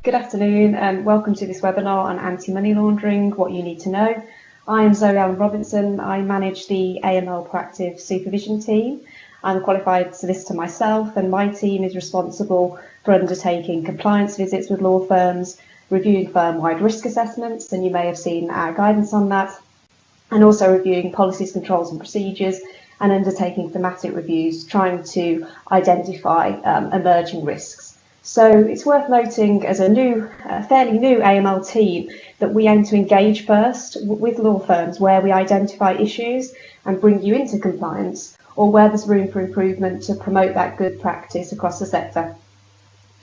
Good afternoon and welcome to this webinar on anti-money laundering, what you need to know. I am Zoe Allen Robinson. I manage the AML Proactive Supervision team. I'm a qualified solicitor myself, and my team is responsible for undertaking compliance visits with law firms, reviewing firm-wide risk assessments, and you may have seen our guidance on that, and also reviewing policies, controls and procedures, and undertaking thematic reviews, trying to identify emerging risks. So it's worth noting, as a fairly new AML team, that we aim to engage first with law firms where we identify issues and bring you into compliance, or where there's room for improvement to promote that good practice across the sector.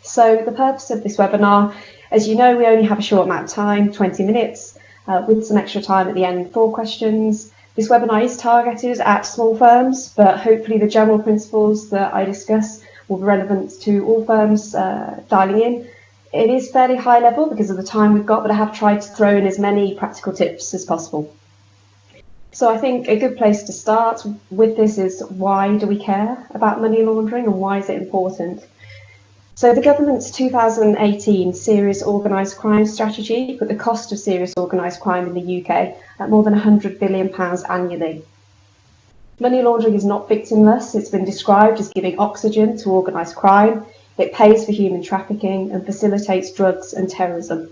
So the purpose of this webinar, as you know, we only have a short amount of time, 20 minutes, with some extra time at the end for questions. This webinar is targeted at small firms, but hopefully the general principles that I discuss will be relevant to all firms dialing in. It is fairly high level because of the time we've got, but I have tried to throw in as many practical tips as possible. So I think a good place to start with this is, why do we care about money laundering and why is it important? So the government's 2018 Serious Organised Crime Strategy put the cost of serious organised crime in the UK at more than £100 billion annually. Money laundering is not victimless. It's been described as giving oxygen to organised crime. It pays for human trafficking and facilitates drugs and terrorism.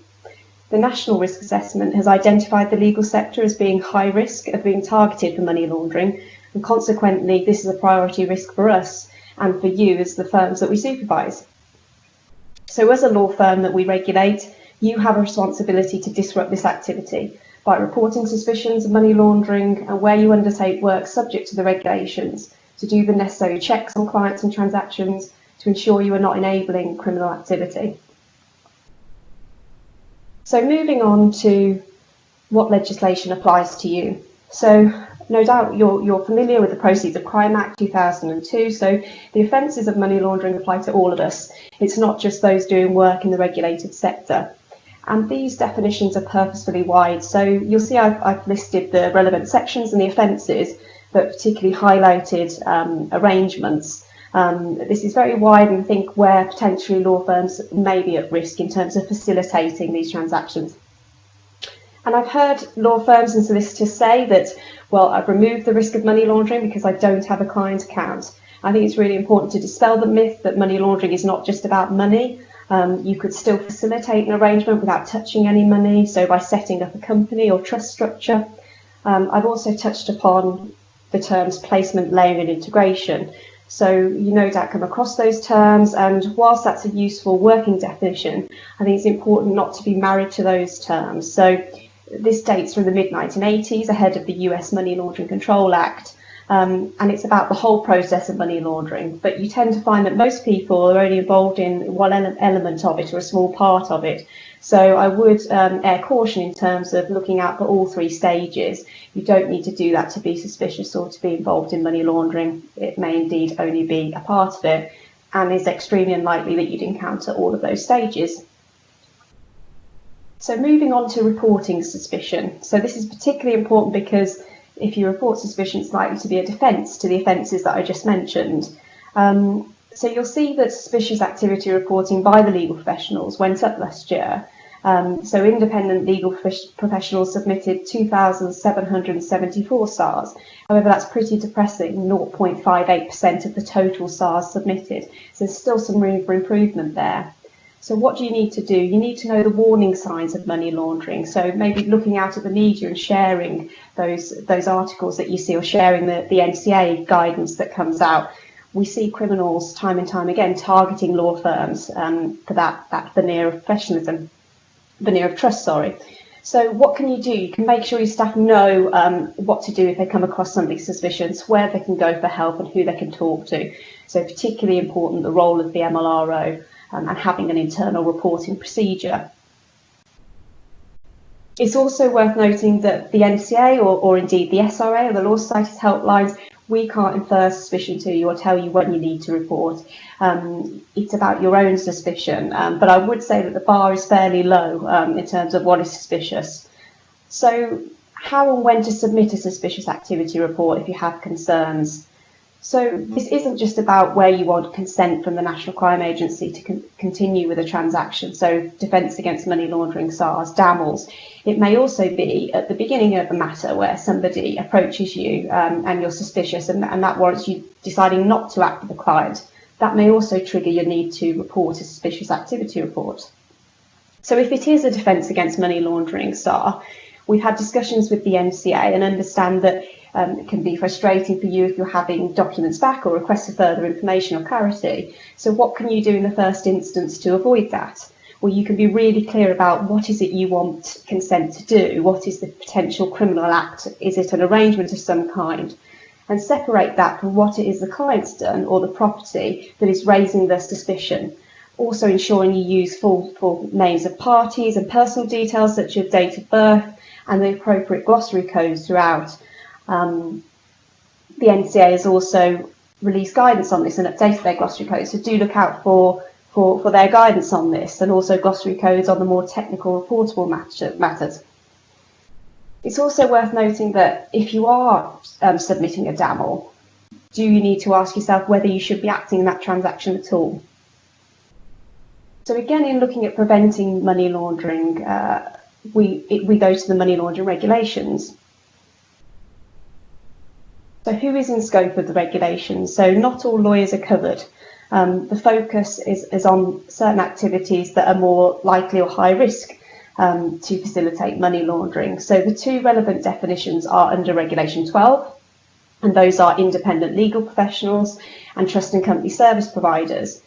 The National Risk Assessment has identified the legal sector as being high risk of being targeted for money laundering, and consequently this is a priority risk for us and for you as the firms that we supervise. So as a law firm that we regulate, you have a responsibility to disrupt this activity by reporting suspicions of money laundering, and where you undertake work subject to the regulations, to do the necessary checks on clients and transactions to ensure you are not enabling criminal activity. So moving on to what legislation applies to you. So no doubt you're familiar with the Proceeds of Crime Act 2002, so the offences of money laundering apply to all of us. It's not just those doing work in the regulated sector. And these definitions are purposefully wide. So you'll see I've listed the relevant sections and the offences, but particularly highlighted arrangements. This is very wide, and I think where potentially law firms may be at risk in terms of facilitating these transactions. And I've heard law firms and solicitors say that, well, I've removed the risk of money laundering because I don't have a client account. I think it's really important to dispel the myth that money laundering is not just about money. You could still facilitate an arrangement without touching any money, so by setting up a company or trust structure. I've also touched upon the terms placement, layering and integration. So you no doubt come across those terms, and whilst that's a useful working definition, I think it's important not to be married to those terms. So this dates from the mid-1980s, ahead of the US Money Laundering Control Act. And it's about the whole process of money laundering, but you tend to find that most people are only involved in one element of it, or a small part of it. So I would air caution in terms of looking out for all three stages. You don't need to do that to be suspicious or to be involved in money laundering. It may indeed only be a part of it, and it's extremely unlikely that you'd encounter all of those stages. So moving on to reporting suspicion. So this is particularly important because if you report suspicion, it's likely to be a defence to the offences that I just mentioned. So you'll see that suspicious activity reporting by the legal professionals went up last year. So independent legal professionals submitted 2,774 SARs. However, that's pretty depressing, 0.58% of the total SARs submitted. So there's still some room for improvement there. So what do you need to do? You need to know the warning signs of money laundering. So maybe looking out at the media and sharing those articles that you see, or sharing the NCA guidance that comes out. We see criminals time and time again targeting law firms for that veneer of professionalism, veneer of trust, sorry. So what can you do? You can make sure your staff know what to do if they come across something suspicious, where they can go for help and who they can talk to. So particularly important, the role of the MLRO. And having an internal reporting procedure. It's also worth noting that the NCA or indeed the SRA, or the Law Society's helplines, we can't infer suspicion to you or tell you when you need to report. It's about your own suspicion, but I would say that the bar is fairly low in terms of what is suspicious. So how and when to submit a suspicious activity report if you have concerns? So this isn't just about where you want consent from the National Crime Agency to continue with a transaction, so Defence Against Money Laundering, SARS, DAMLs. It may also be at the beginning of a matter where somebody approaches you and you're suspicious, and that warrants you deciding not to act with the client. That may also trigger your need to report a suspicious activity report. So if it is a Defence Against Money Laundering SAR, we've had discussions with the NCA and understand that it can be frustrating for you if you're having documents back or requests for further information or clarity. So what can you do in the first instance to avoid that? Well, you can be really clear about what is it you want consent to do, what is the potential criminal act, is it an arrangement of some kind, and separate that from what it is the client's done or the property that is raising the suspicion. Also ensuring you use full names of parties and personal details such as date of birth and the appropriate glossary codes throughout. The NCA has also released guidance on this and updated their glossary codes, so do look out for their guidance on this, and also glossary codes on the more technical reportable matters. It's also worth noting that if you are submitting a DAML, do you need to ask yourself whether you should be acting in that transaction at all? So again, in looking at preventing money laundering, we go to the money laundering regulations. So who is in scope of the regulations? So not all lawyers are covered. The focus is on certain activities that are more likely or high risk to facilitate money laundering. So the two relevant definitions are under Regulation 12, and those are independent legal professionals and trust and company service providers.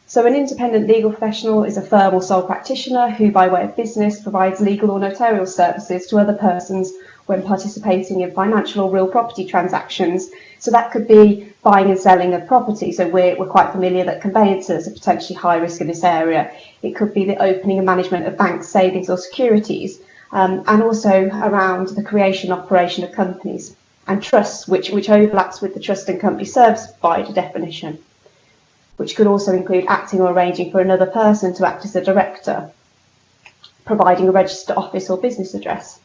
So an independent legal professional is a firm or sole practitioner who, by way of business, provides legal or notarial services to other persons when participating in financial or real property transactions. So that could be buying and selling of property. So we're quite familiar that conveyancers are potentially high risk in this area. It could be the opening and management of bank savings or securities, and also around the creation and operation of companies and trusts, which overlaps with the trust and company service provider definition, which could also include acting or arranging for another person to act as a director, providing a registered office or business address.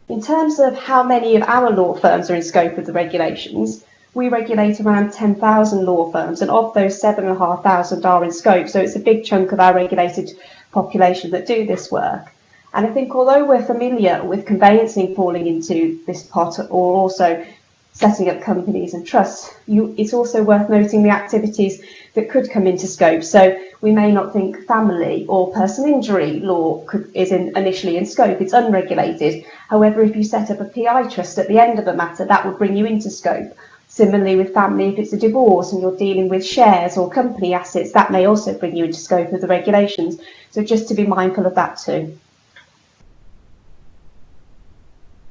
In terms of how many of our law firms are in scope of the regulations, we regulate around 10,000 law firms, and of those 7,500 are in scope, so it's a big chunk of our regulated population that do this work. And I think although we're familiar with conveyancing falling into this pot, or also setting up companies and trusts, it's also worth noting the activities that could come into scope. So we may not think family or personal injury law is initially in scope, it's unregulated. However, if you set up a PI trust at the end of a matter, that would bring you into scope. Similarly with family, if it's a divorce and you're dealing with shares or company assets, that may also bring you into scope of the regulations. So just to be mindful of that too.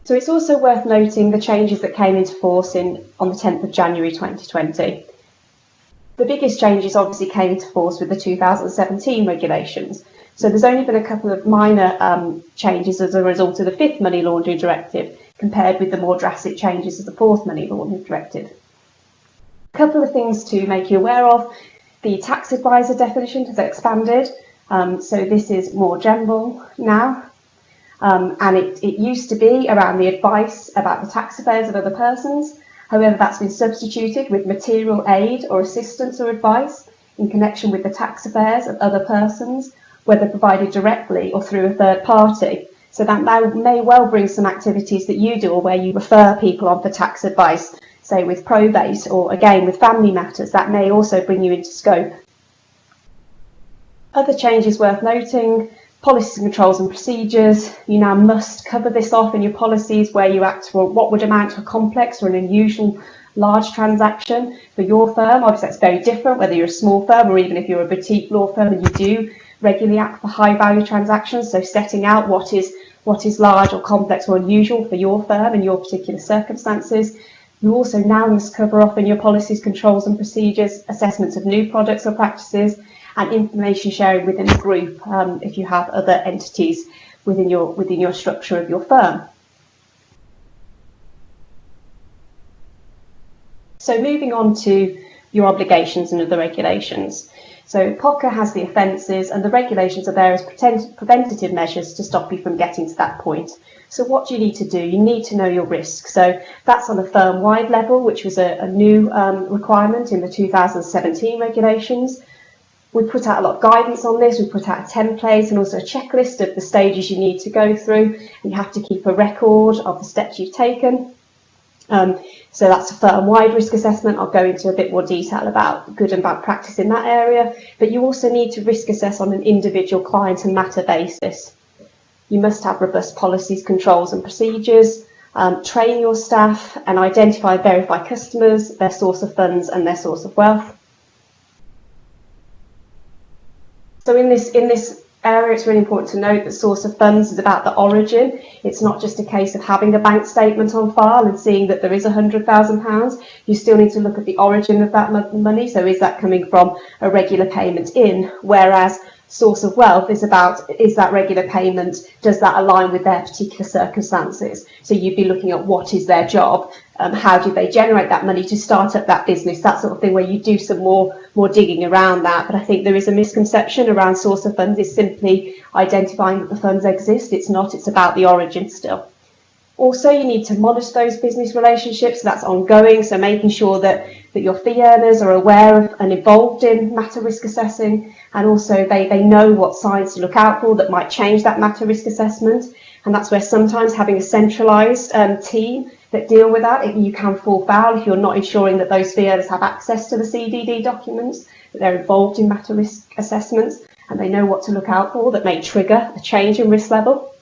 So it's also worth noting the changes that came into force on the 10th of January 2020. The biggest changes obviously came into force with the 2017 regulations. So there's only been a couple of minor changes as a result of the 5th Money Laundering Directive, compared with the more drastic changes of the 4th Money Laundering Directive. A couple of things to make you aware of. The tax advisor definition has expanded, so this is more general now. And it used to be around the advice about the tax affairs of other persons. However, that's been substituted with material aid or assistance or advice in connection with the tax affairs of other persons, whether provided directly or through a third party. So that may well bring some activities that you do, or where you refer people on for tax advice, say with probate or again with family matters, that may also bring you into scope. Other changes worth noting: policies, controls and procedures. You now must cover this off in your policies where you act for what would amount to a complex or an unusual large transaction for your firm. Obviously that's very different whether you're a small firm or even if you're a boutique law firm and you do regularly act for high value transactions. So setting out what is large or complex or unusual for your firm and your particular circumstances. You also now must cover off in your policies, controls and procedures assessments of new products or practices, and information sharing within the group if you have other entities within your structure of your firm. So moving on to your obligations and other regulations. So POCA has the offences, and the regulations are there as preventative measures to stop you from getting to that point. So what do you need to do? You need to know your risk. So that's on a firm-wide level, which was a new requirement in the 2017 regulations. We put out a lot of guidance on this. We put out a template and also a checklist of the stages you need to go through. And you have to keep a record of the steps you've taken. So that's a firm-wide risk assessment. I'll go into a bit more detail about good and bad practice in that area. But you also need to risk assess on an individual client and matter basis. You must have robust policies, controls and procedures, train your staff and identify and verify customers, their source of funds and their source of wealth. So in this area, it's really important to note that source of funds is about the origin. It's not just a case of having a bank statement on file and seeing that there is £100,000. You still need to look at the origin of that money. So is that coming from a regular payment in? Whereas source of wealth is about, is that regular payment, does that align with their particular circumstances? So you'd be looking at what is their job, how did they generate that money to start up that business, that sort of thing, where you do some more digging around that. But I think there is a misconception around source of funds is simply identifying that the funds exist. It's not, it's about the origin still. Also, you need to monitor those business relationships, so that's ongoing, so making sure that your fee earners are aware of and involved in matter risk assessing, and also they know what signs to look out for that might change that matter risk assessment. And that's where sometimes having a centralised team that deal with that, you can fall foul if you're not ensuring that those fee earners have access to the CDD documents, that they're involved in matter risk assessments, and they know what to look out for that may trigger a change in risk level.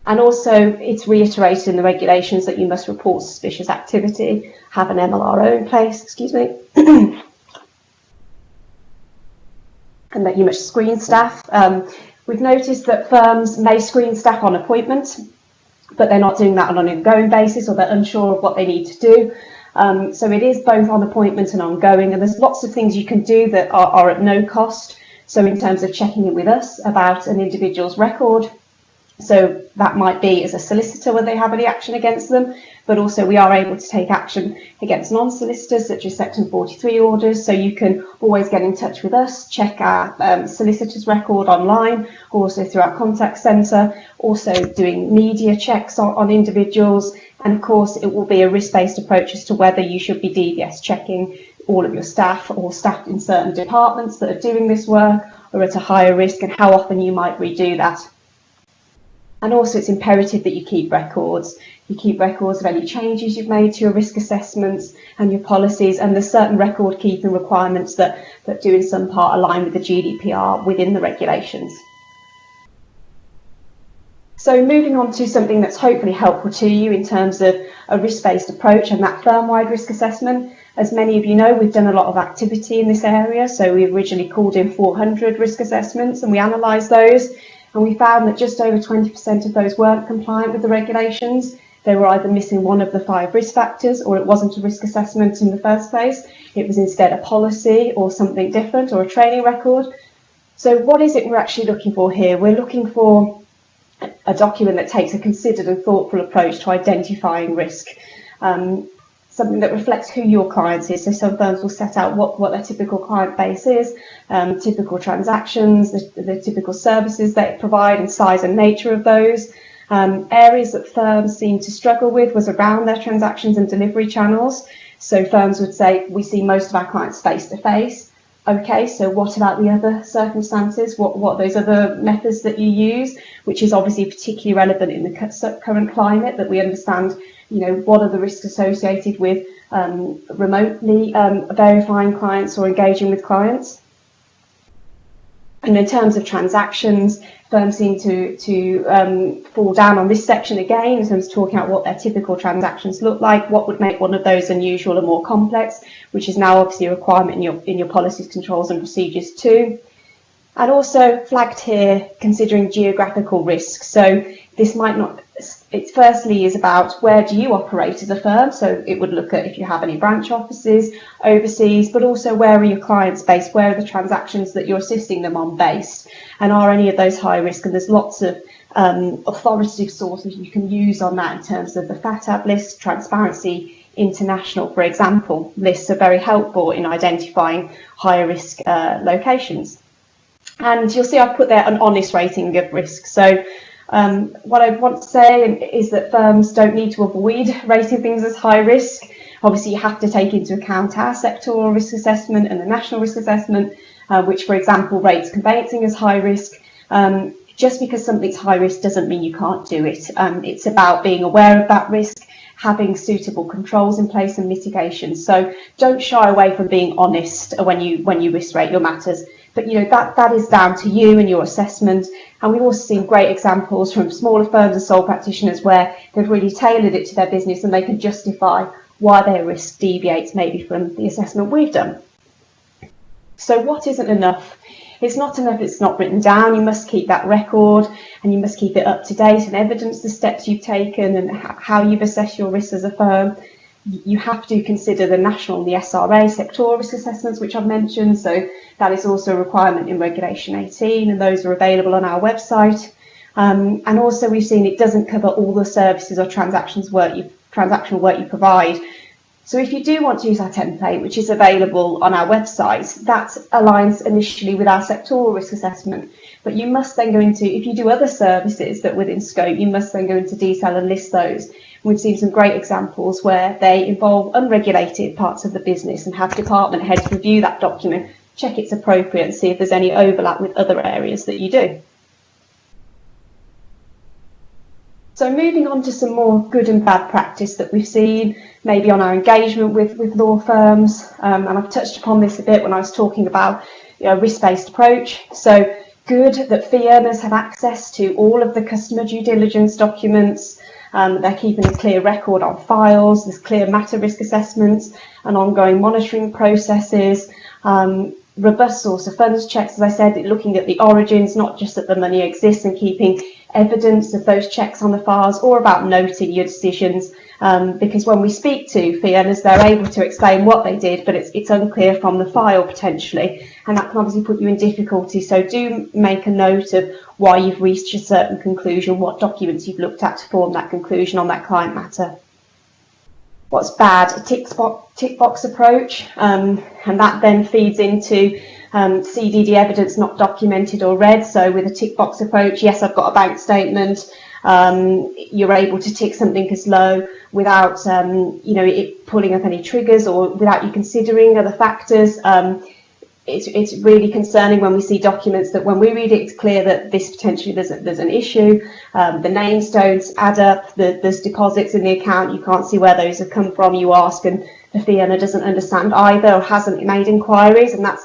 And also, it's reiterated in the regulations that you must report suspicious activity, have an MLRO in place, and that you must screen staff. We've noticed that firms may screen staff on appointment, but they're not doing that on an ongoing basis, or they're unsure of what they need to do. So it is both on appointment and ongoing, and there's lots of things you can do that are at no cost. So in terms of checking in with us about an individual's record, so that might be as a solicitor when they have any action against them, but also we are able to take action against non-solicitors, such as Section 43 orders. So you can always get in touch with us, check our solicitor's record online, also through our contact centre, also doing media checks on individuals. And of course, it will be a risk-based approach as to whether you should be DBS checking all of your staff or staff in certain departments that are doing this work or at a higher risk, and how often you might redo that. And also, it's imperative that you keep records. You keep records of any changes you've made to your risk assessments and your policies, and there's certain record keeping requirements that do in some part align with the GDPR within the regulations. So moving on to something that's hopefully helpful to you in terms of a risk-based approach and that firm-wide risk assessment. As many of you know, we've done a lot of activity in this area. So we originally called in 400 risk assessments and we analysed those. And we found that just over 20% of those weren't compliant with the regulations. They were either missing one of the 5 risk factors, or it wasn't a risk assessment in the first place. It was instead a policy or something different, or a training record. So what is it we're actually looking for here? We're looking for a document that takes a considered and thoughtful approach to identifying risk. Something that reflects who your client is. So some firms will set out what their typical client base is, typical transactions, the typical services they provide and size and nature of those. Areas that firms seem to struggle with was around their transactions and delivery channels. So firms would say, we see most of our clients face to face. Okay, so what about the other circumstances? What are those other methods that you use, which is obviously particularly relevant in the current climate, that we understand, you know, what are the risks associated with remotely verifying clients or engaging with clients. And in terms of transactions, firms seem to fall down on this section again in terms of talking about what their typical transactions look like, what would make one of those unusual or more complex, which is now obviously a requirement in your policies, controls and procedures too. And also flagged here, considering geographical risks. So this might not, it firstly is about where do you operate as a firm. So it would look at if you have any branch offices overseas, but also where are your clients based? Where are the transactions that you're assisting them on based? And are any of those high risk? And there's lots of authoritative sources you can use on that in terms of the FATAB list, transparency international, for example. Lists are very helpful in identifying higher risk locations. And you'll see I've put there an honest rating of risk. So what I want to say is that firms don't need to avoid rating things as high risk. Obviously, you have to take into account our sectoral risk assessment and the national risk assessment, which, for example, rates conveyancing as high risk. Just because something's high risk doesn't mean you can't do it. It's about being aware of that risk, having suitable controls in place and mitigation. So don't shy away from being honest when you risk rate your matters. But that is down to you and your assessment. And we've also seen great examples from smaller firms and sole practitioners where they've really tailored it to their business and they can justify why their risk deviates maybe from the assessment we've done. So what isn't enough? It's not enough it's not written down. You must keep that record and you must keep it up to date and evidence the steps you've taken and how you've assessed your risks as a firm. You have to consider the national and the SRA sectoral risk assessments, which I've mentioned. So that is also a requirement in Regulation 18, and those are available on our website. And also we've seen it doesn't cover all the services or transactional work you provide. So if you do want to use our template, which is available on our website, that aligns initially with our sectoral risk assessment. But you must then go into, if you do other services that within scope, you must then go into detail and list those. We've seen some great examples where they involve unregulated parts of the business and have department heads review that document, check it's appropriate and see if there's any overlap with other areas that you do. So moving on to some more good and bad practice that we've seen, maybe on our engagement with law firms, and I've touched upon this a bit when I was talking about a risk-based approach. So good that fee earners have access to all of the customer due diligence documents. They're keeping a clear record on files, there's clear matter risk assessments and ongoing monitoring processes. Robust source of funds checks, as I said, looking at the origins, not just that the money exists, and keeping evidence of those checks on the files, or about noting your decisions, because when we speak to fee earners, they're able to explain what they did, but it's unclear from the file potentially, and that can obviously put you in difficulty. So do make a note of why you've reached a certain conclusion, what documents you've looked at to form that conclusion on that client matter. What's bad? A tick box approach, and that then feeds into CDD evidence not documented or read. So with a tick box approach, yes, I've got a bank statement. You're able to tick something as low without it pulling up any triggers or without you considering other factors. It's really concerning when we see documents that when we read it, it's clear that this potentially there's an issue. The names don't add up. There's deposits in the account. You can't see where those have come from. You ask and the fee earner doesn't understand either or hasn't made inquiries, and that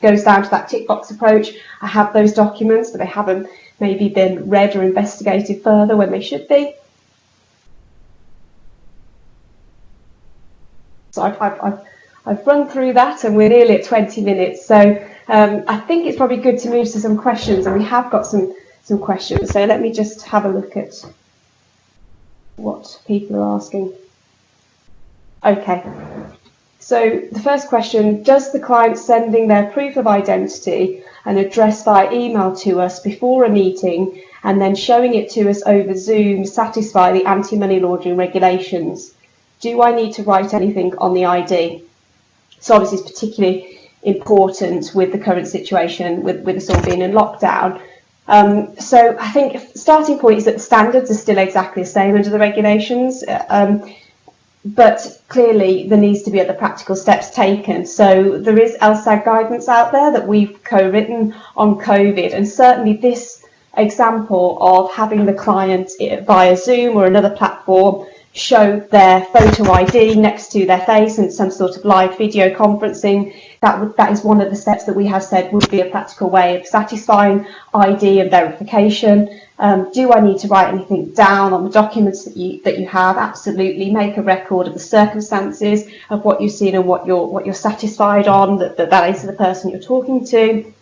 goes down to that tick box approach. I have those documents, but they haven't maybe been read or investigated further when they should be. So I've run through that and we're nearly at 20 minutes. So I think it's probably good to move to some questions, and we have got some questions. So let me just have a look at what people are asking. Okay, so the first question, does the client sending their proof of identity and address via email to us before a meeting and then showing it to us over Zoom satisfy the anti-money laundering regulations? Do I need to write anything on the ID? So obviously it's particularly important with the current situation with us all being in lockdown. So I think starting point is that the standards are still exactly the same under the regulations. But clearly there needs to be other practical steps taken. So there is LSAG guidance out there that we've co-written on COVID, and certainly this example of having the client via Zoom or another platform show their photo ID next to their face and some sort of live video conferencing, that is one of the steps that we have said would be a practical way of satisfying ID and verification. Do I need to write anything down on the documents that you have? Absolutely. Make a record of the circumstances of what you've seen and what you're satisfied on, that is the person you're talking to.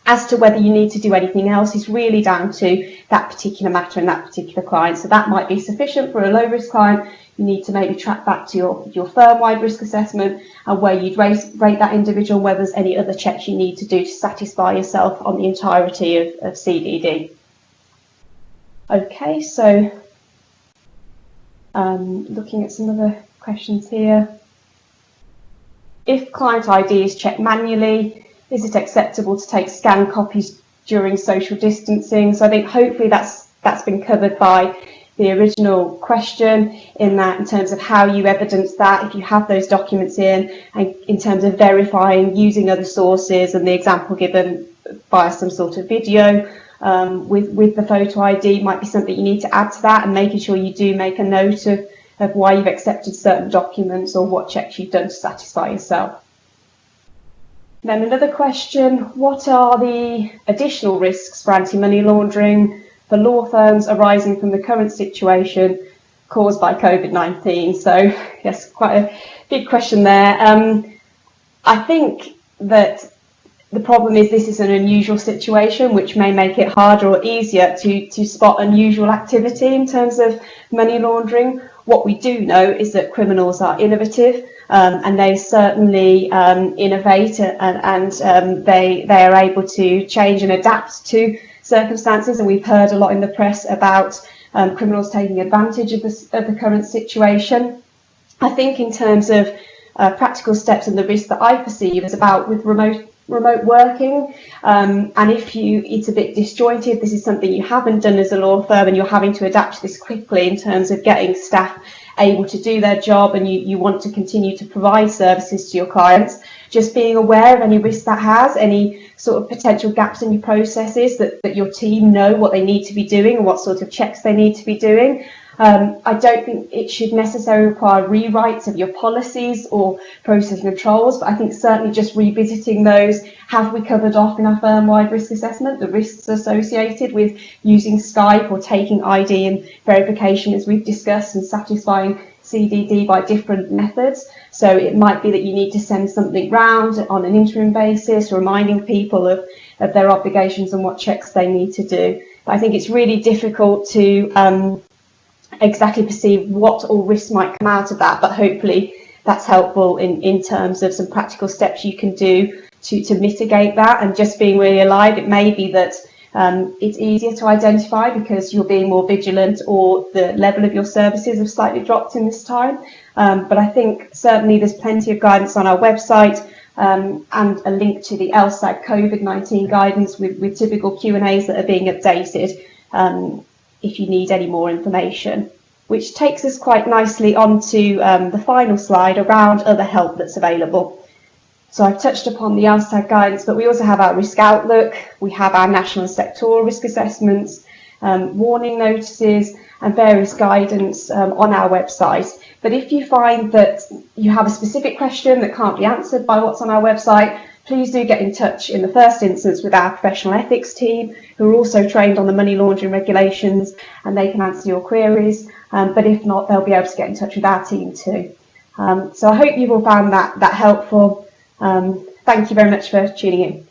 As to whether you need to do anything else is really down to that particular matter and that particular client. So that might be sufficient for a low risk client. You need to maybe track back to your firm-wide risk assessment and where you'd rate that individual, whether there's any other checks you need to do to satisfy yourself on the entirety of CDD. Okay, so looking at some other questions here. If client ID is checked manually, is it acceptable to take scanned copies during social distancing? So I think hopefully that's been covered by the original question, in terms of how you evidence that if you have those documents in, and in terms of verifying using other sources, and the example given via some sort of video with the photo ID might be something you need to add to that, and making sure you do make a note of why you've accepted certain documents or what checks you've done to satisfy yourself. Then another question, what are the additional risks for anti-money laundering for law firms arising from the current situation caused by COVID-19? So yes, quite a big question there. I think that the problem is this is an unusual situation, which may make it harder or easier to spot unusual activity in terms of money laundering. What we do know is that criminals are innovative, and they certainly innovate, and they are able to change and adapt to circumstances. And we've heard a lot in the press about criminals taking advantage of the current situation. I think in terms of practical steps and the risk that I perceive is about with remote working, and if it's a bit disjointed, this is something you haven't done as a law firm and you're having to adapt to this quickly in terms of getting staff able to do their job, and you want to continue to provide services to your clients, just being aware of any risk that has, any sort of potential gaps in your processes, that your team know what they need to be doing and what sort of checks they need to be doing. I don't think it should necessarily require rewrites of your policies or process controls, but I think certainly just revisiting those. Have we covered off in our firm-wide risk assessment the risks associated with using Skype or taking ID and verification, as we've discussed, and satisfying CDD by different methods? So it might be that you need to send something round on an interim basis, reminding people of their obligations and what checks they need to do. But I think it's really difficult to exactly perceive what all risks might come out of that, but hopefully that's helpful in terms of some practical steps you can do to mitigate that. And just being really alive, it may be that it's easier to identify because you're being more vigilant, or the level of your services have slightly dropped in this time. But I think certainly there's plenty of guidance on our website, and a link to the LSAG COVID-19 guidance with typical Q&As that are being updated if you need any more information. Which takes us quite nicely onto the final slide around other help that's available. So I've touched upon the LSAG guidance, but we also have our risk outlook, we have our national and sectoral risk assessments, warning notices, and various guidance on our website. But if you find that you have a specific question that can't be answered by what's on our website, please do get in touch in the first instance with our professional ethics team, who are also trained on the money laundering regulations, and they can answer your queries. But if not, they'll be able to get in touch with our team too. So I hope you've all found that helpful. Thank you very much for tuning in.